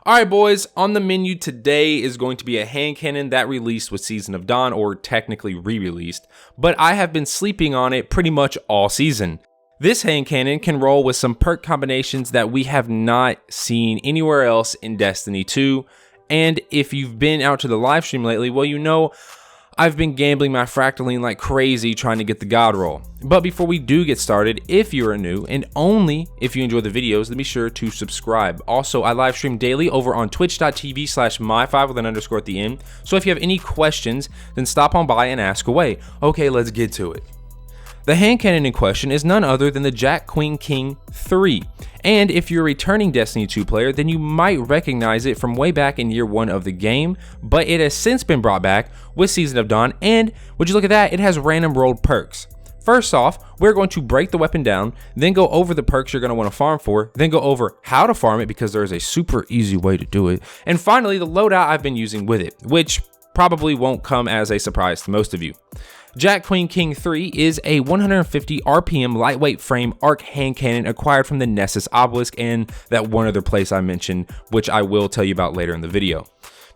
Alright boys, on the menu today is going to be a hand cannon that released with Season of Dawn, or technically re-released, but I have been sleeping on it pretty much all season. This hand cannon can roll with some perk combinations that we have not seen anywhere else in Destiny 2, and if you've been out to the live stream lately, well you know I've been gambling my Fractaline like crazy trying to get the God roll. But before we do get started, if you are new, and only if you enjoy the videos, then be sure to subscribe. Also, I live stream daily over on twitch.tv/my5 with an underscore at the end. So if you have any questions, then stop on by and ask away. Okay, let's get to it. The hand cannon in question is none other than the Jack Queen King 3, and if you're a returning Destiny 2 player, then you might recognize it from way back in year 1 of the game, but it has since been brought back with Season of Dawn, and would you look at that, it has random rolled perks. First off, we're going to break the weapon down, then go over the perks you're going to want to farm for, then go over how to farm it because there is a super easy way to do it, and finally the loadout I've been using with it, which probably won't come as a surprise to most of you. Jack Queen King 3 is a 150 RPM lightweight frame arc hand cannon acquired from the Nessus Obelisk and that one other place I mentioned, which I will tell you about later in the video.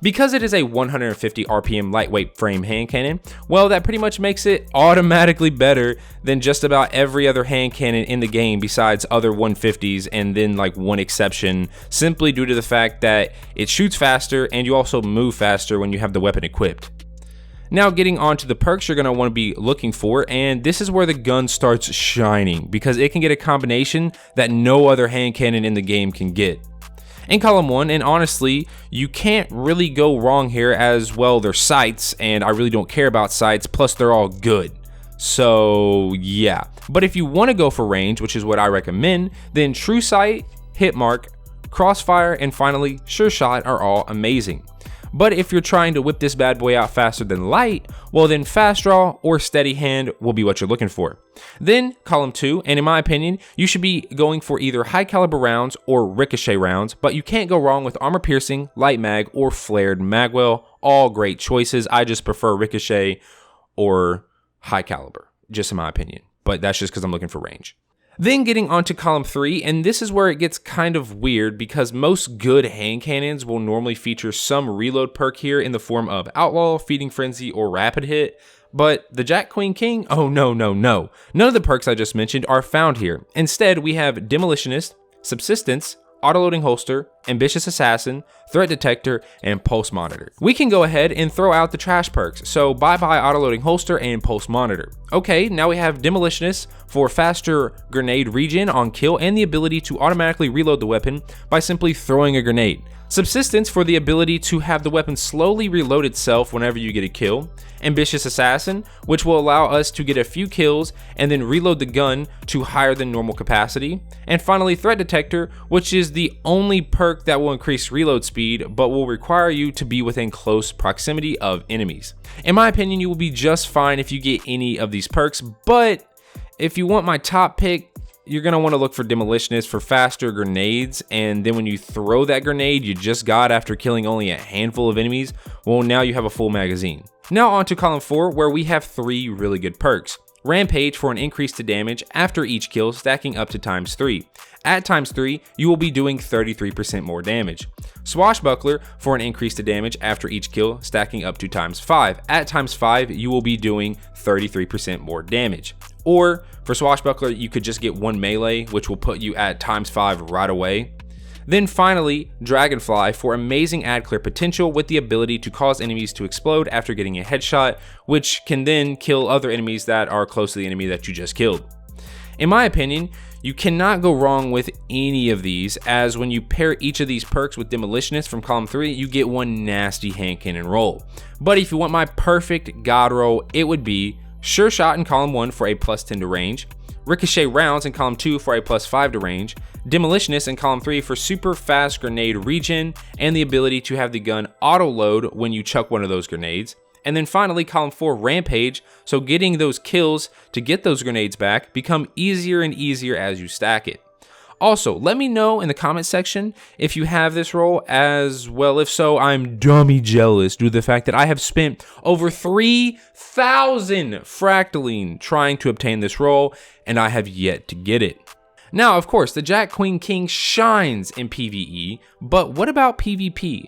Because it is a 150 RPM lightweight frame hand cannon, well that pretty much makes it automatically better than just about every other hand cannon in the game besides other 150s and then like one exception, simply due to the fact that it shoots faster and you also move faster when you have the weapon equipped. Now getting on to the perks you're going to want to be looking for, and this is where the gun starts shining because it can get a combination that no other hand cannon in the game can get. In column 1, and honestly, you can't really go wrong here as well, they're sights, and I really don't care about sights, plus they're all good. So yeah, but if you want to go for range, which is what I recommend, then True Sight, Hit Mark, Crossfire, and finally Sure Shot are all amazing. But if you're trying to whip this bad boy out faster than light, well then Fast Draw or Steady Hand will be what you're looking for. Then column 2, and in my opinion, you should be going for either high caliber rounds or ricochet rounds, but you can't go wrong with armor piercing, light mag, or flared magwell. All great choices. I just prefer ricochet or high caliber, just in my opinion, but that's just because I'm looking for range. Then getting onto column 3, and this is where it gets kind of weird because most good hand cannons will normally feature some reload perk here in the form of Outlaw, Feeding Frenzy, or Rapid Hit, but the Jack Queen King, oh no. None of the perks I just mentioned are found here. Instead, we have Demolitionist, Subsistence, Autoloading Holster, Ambitious Assassin, Threat Detector, and Pulse Monitor. We can go ahead and throw out the trash perks, so bye-bye Autoloading Holster and Pulse Monitor. Okay, now we have Demolitionist for faster grenade regen on kill and the ability to automatically reload the weapon by simply throwing a grenade. Subsistence for the ability to have the weapon slowly reload itself whenever you get a kill. Ambitious Assassin, which will allow us to get a few kills and then reload the gun to higher than normal capacity. And finally Threat Detector, which is the only perk that will increase reload speed but will require you to be within close proximity of enemies. In my opinion, you will be just fine if you get any of these perks, but if you want my top pick, you're going to want to look for Demolitionist for faster grenades, and then when you throw that grenade you just got after killing only a handful of enemies, well now you have a full magazine. Now on to column 4, where we have 3 really good perks. Rampage for an increase to damage after each kill, stacking up to ×3. At ×3, you will be doing 33% more damage. Swashbuckler for an increase to damage after each kill, stacking up to ×5. At ×5, you will be doing 33% more damage. Or for Swashbuckler, you could just get 1 melee, which will put you at ×5 right away. Then finally, Dragonfly for amazing ad clear potential with the ability to cause enemies to explode after getting a headshot, which can then kill other enemies that are close to the enemy that you just killed. In my opinion, you cannot go wrong with any of these, as when you pair each of these perks with Demolitionist from column 3, you get one nasty hand cannon roll. But if you want my perfect God roll, it would be Sure Shot in column 1 for a +10 to range, Ricochet Rounds in column 2 for a +5 to range, Demolitionist in column 3 for super fast grenade regen and the ability to have the gun auto load when you chuck one of those grenades, and then finally column 4 Rampage, so getting those kills to get those grenades back become easier and easier as you stack it. Also, let me know in the comment section if you have this role as well. If so, I'm dummy jealous due to the fact that I have spent over 3,000 Fractaline trying to obtain this role, and I have yet to get it. Now, of course, the Jack Queen King shines in PvE, but what about PvP?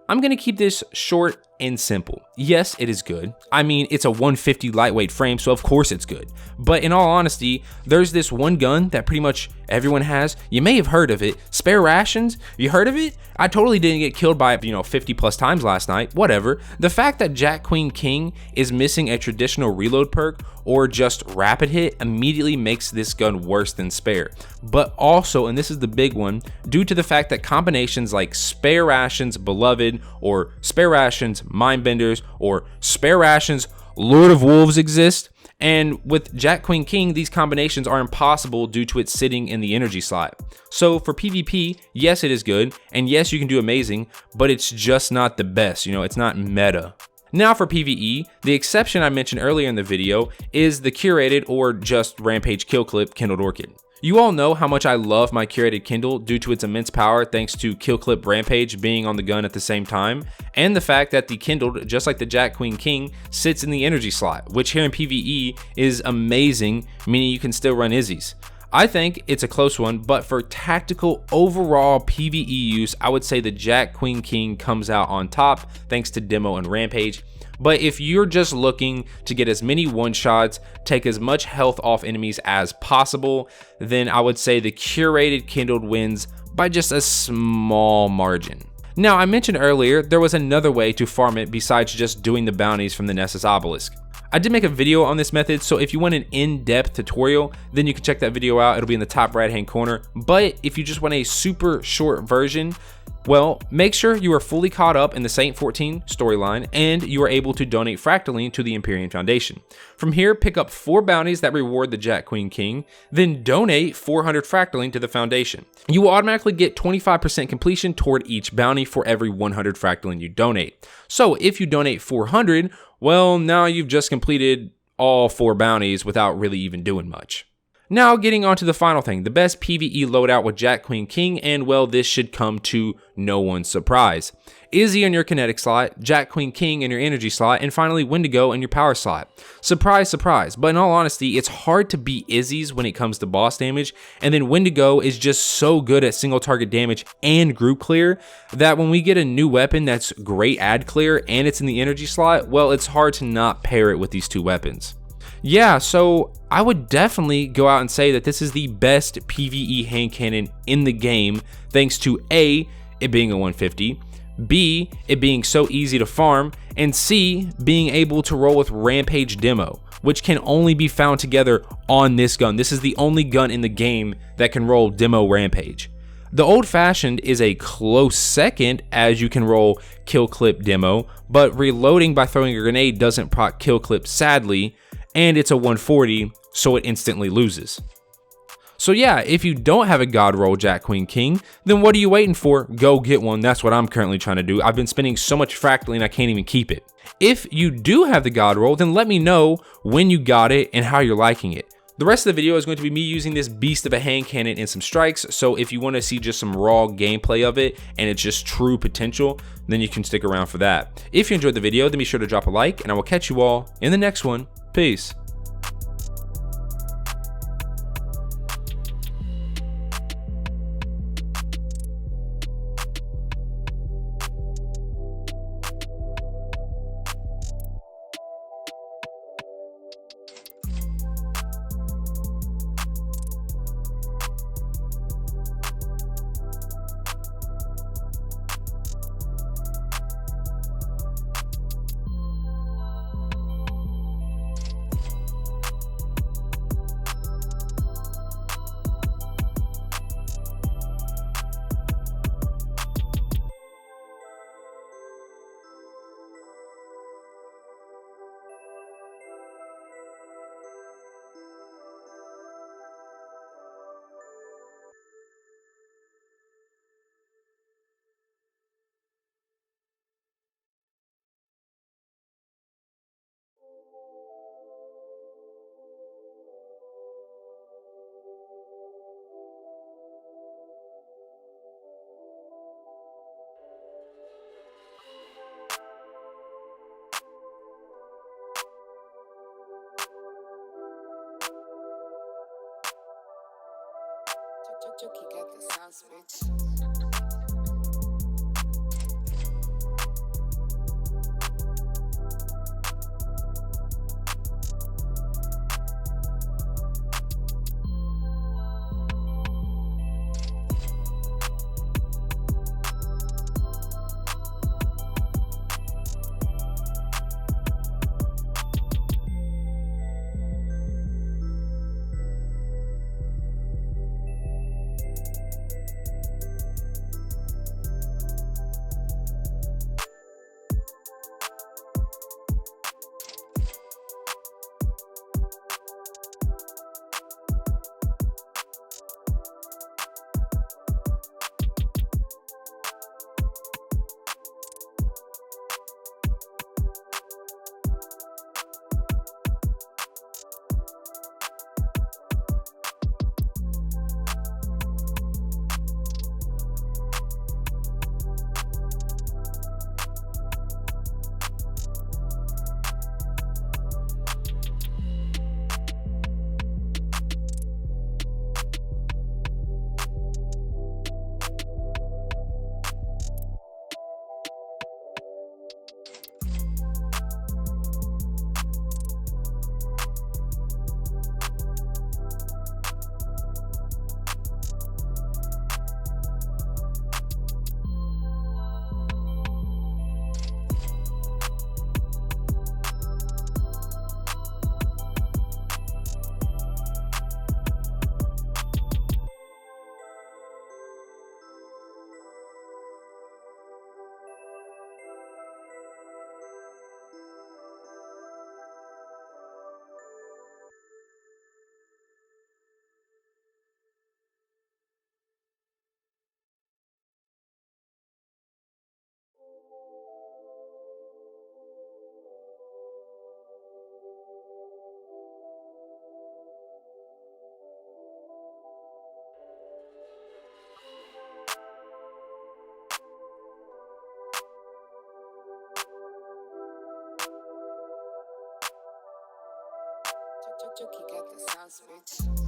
I'm gonna keep this short and simple. Yes, it is good. I mean, it's a 150 lightweight frame, so of course it's good. But in all honesty, there's this one gun that pretty much everyone has. You may have heard of it. Spare rations? You heard of it? I totally didn't get killed by it, 50 plus times last night. Whatever. The fact that Jack Queen King is missing a traditional reload perk or just rapid hit immediately makes this gun worse than spare. But also, and this is the big one, due to the fact that combinations like spare rations Beloved or spare rations Mindbenders or spare rations Lord of Wolves exist. And with Jack Queen King, these combinations are impossible due to it sitting in the energy slot. So for PvP, yes, it is good, and yes, you can do amazing, but it's just not the best, it's not meta. Now for PvE, the exception I mentioned earlier in the video is the curated or just Rampage kill clip Kindled Orchid. You all know how much I love my curated Kindle due to its immense power thanks to kill clip Rampage being on the gun at the same time, and the fact that the Kindled, just like the Jack Queen King, sits in the energy slot, which here in PvE is amazing, meaning you can still run Izzy's. I think it's a close one, but for tactical overall PvE use, I would say the Jack Queen King comes out on top thanks to Demo and Rampage. But if you're just looking to get as many one-shots, take as much health off enemies as possible, then I would say the curated Kindled wins by just a small margin. Now, I mentioned earlier there was another way to farm it besides just doing the bounties from the Nessus Obelisk. I did make a video on this method, so if you want an in-depth tutorial, then you can check that video out. It'll be in the top right-hand corner. But if you just want a super short version, well, make sure you are fully caught up in the Saint 14 storyline and you are able to donate Fractaline to the Empyrean Foundation. From here, pick up 4 bounties that reward the Jack Queen King, then donate 400 Fractaline to the Foundation. You will automatically get 25% completion toward each bounty for every 100 Fractaline you donate. So if you donate 400, well, now you've just completed all 4 bounties without really even doing much. Now getting on to the final thing, the best PvE loadout with Jack Queen King, and well, this should come to no one's surprise. Izzy in your kinetic slot, Jack Queen King in your energy slot, and finally Wendigo in your power slot. Surprise, surprise, but in all honesty, it's hard to beat Izzy's when it comes to boss damage, and then Wendigo is just so good at single target damage and group clear that when we get a new weapon that's great ad clear and it's in the energy slot, well, it's hard to not pair it with these 2 weapons. Yeah, so I would definitely go out and say that this is the best PvE hand cannon in the game, thanks to A, it being a 150, B, it being so easy to farm, and C, being able to roll with Rampage Demo, which can only be found together on this gun. This is the only gun in the game that can roll Demo Rampage. The Old Fashioned is a close second, as you can roll Kill Clip Demo, but reloading by throwing a grenade doesn't proc Kill Clip, sadly, and it's a 140, so it instantly loses. So yeah, if you don't have a God roll Jack Queen King, then what are you waiting for? Go get one. That's what I'm currently trying to do. I've been spending so much Fractaline I can't even keep it. If you do have the God roll, then let me know when you got it and how you're liking it. The rest of the video is going to be me using this beast of a hand cannon in some strikes, so if you want to see just some raw gameplay of it and it's just true potential, then you can stick around for that. If you enjoyed the video, then be sure to drop a like, and I will catch you all in the next one. Peace. Chucky got the sauce, bitch. Chucky got the sauce, bitch.